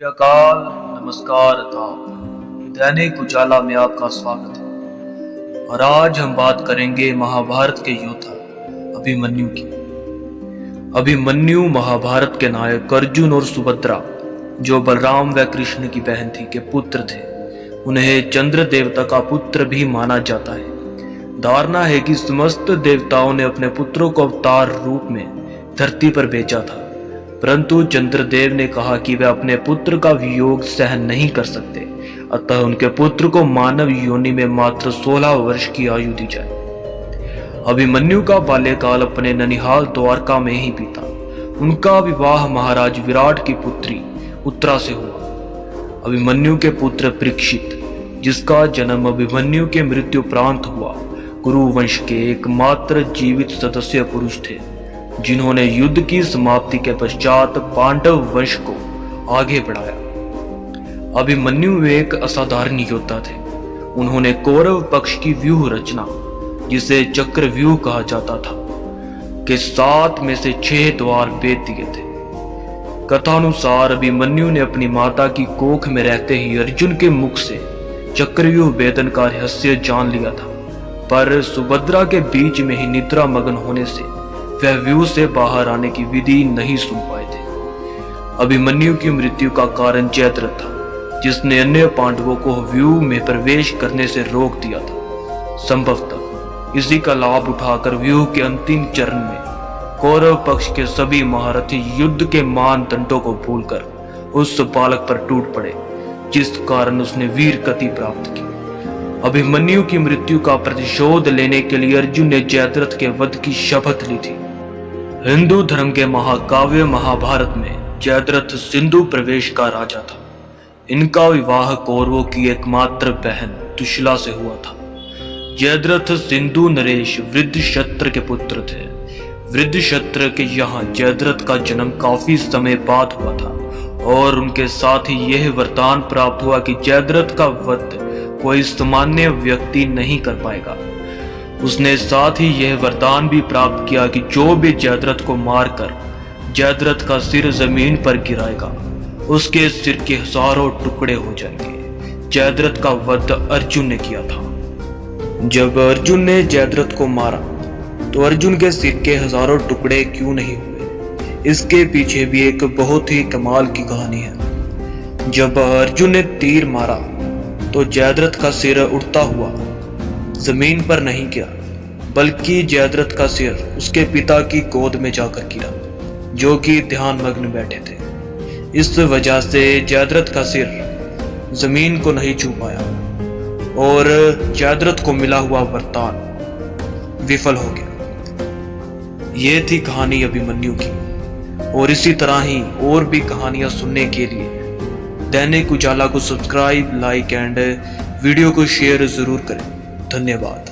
अकाल, नमस्कार आदाब। दैनिक उजाला में आपका स्वागत है और आज हम बात करेंगे महाभारत के योद्धा अभिमन्यु की। अभिमन्यु महाभारत के नायक अर्जुन और सुभद्रा, जो बलराम व कृष्ण की बहन थी, के पुत्र थे। उन्हें चंद्र देवता का पुत्र भी माना जाता है। धारणा है कि समस्त देवताओं ने अपने पुत्रों को अवतार रूप में धरती पर भेजा था, परंतु चंद्रदेव ने कहा कि वे अपने पुत्र का वियोग सहन नहीं कर सकते, अतः उनके पुत्र को मानव योनि में मात्र 16 वर्ष की आयु दी जाए। अभिमन्यु का बाल्यकाल अपने ननिहाल द्वारका में ही बीता। उनका विवाह महाराज विराट की पुत्री उत्तरा से हुआ। अभिमन्यु के पुत्र परीक्षित, जिसका जन्म अभिमन्यु के मृत्यु उपरांत हुआ, कुरु वंश के एकमात्र जीवित सदस्य पुरुष थे, जिन्होंने युद्ध की समाप्ति के पश्चात पांडव वंश को आगे बढ़ाया। अभिमन्यु एक असाधारण योद्धा थे। उन्होंने कौरव पक्ष की व्यूह रचना, जिसे चक्रव्यूह कहा जाता था, के 7 में से 6 द्वार भेद दिए थे। कथानुसार अभिमन्यु ने अपनी माता की कोख में रहते ही अर्जुन के मुख से चक्रव्यूह भेदन का रहस्य जान लिया था, पर सुभद्रा के बीच में ही निद्रा मग्न होने से वह व्यूह से बाहर आने की विधि नहीं सुन पाए थे। अभिमन्यु की मृत्यु का कारण जयद्रथ था, जिसने अन्य पांडवों को व्यूह में प्रवेश करने से रोक दिया था। संभवतः इसी का लाभ उठाकर व्यूह के अंतिम चरण में कौरव पक्ष के सभी महारथी युद्ध के मानदंडों को भूलकर उस बालक पर टूट पड़े, जिस कारण उसने वीर गति प्राप्त की। अभिमन्यु की मृत्यु का प्रतिशोध लेने के लिए अर्जुन ने जयद्रथ के वध की शपथ ली थी। हिंदू धर्म के महाकाव्य महाभारत में जयद्रथ सिंधु प्रवेश का राजा था। इनका विवाह कौरवों की एकमात्र बहन दुशला से हुआ था। जयद्रथ सिंधु नरेश वृद्धक्षत्र के पुत्र थे। वृद्धक्षत्र के यहाँ जयद्रथ का जन्म काफी समय बाद हुआ था और उनके साथ ही यह वरदान प्राप्त हुआ कि जयद्रथ का वध कोई सामान्य व्यक्ति नहीं कर पाएगा। उसने साथ ही यह वरदान भी प्राप्त किया कि जो भी जयद्रथ को मारकर जयद्रथ का सिर जमीन पर गिराएगा, उसके सिर के हजारों टुकड़े हो जाएंगे। जयद्रथ का वध अर्जुन ने किया था। जब अर्जुन ने जयद्रथ को मारा तो अर्जुन के सिर के हजारों टुकड़े क्यों नहीं हुए, इसके पीछे भी एक बहुत ही कमाल की कहानी है। जब अर्जुन ने तीर मारा तो जयद्रथ का सिर उड़ता हुआ जमीन पर नहीं गिरा, बल्कि जयद्रथ का सिर उसके पिता की गोद में जाकर गिरा, जो कि ध्यान मग्न बैठे थे। इस वजह से जयद्रथ का सिर जमीन को नहीं छू पाया और जयद्रथ को मिला हुआ वरदान विफल हो गया। ये थी कहानी अभिमन्यु की, और इसी तरह ही और भी कहानियां सुनने के लिए दैनिक उजाला को सब्सक्राइब, लाइक एंड वीडियो को शेयर जरूर करें। धन्यवाद।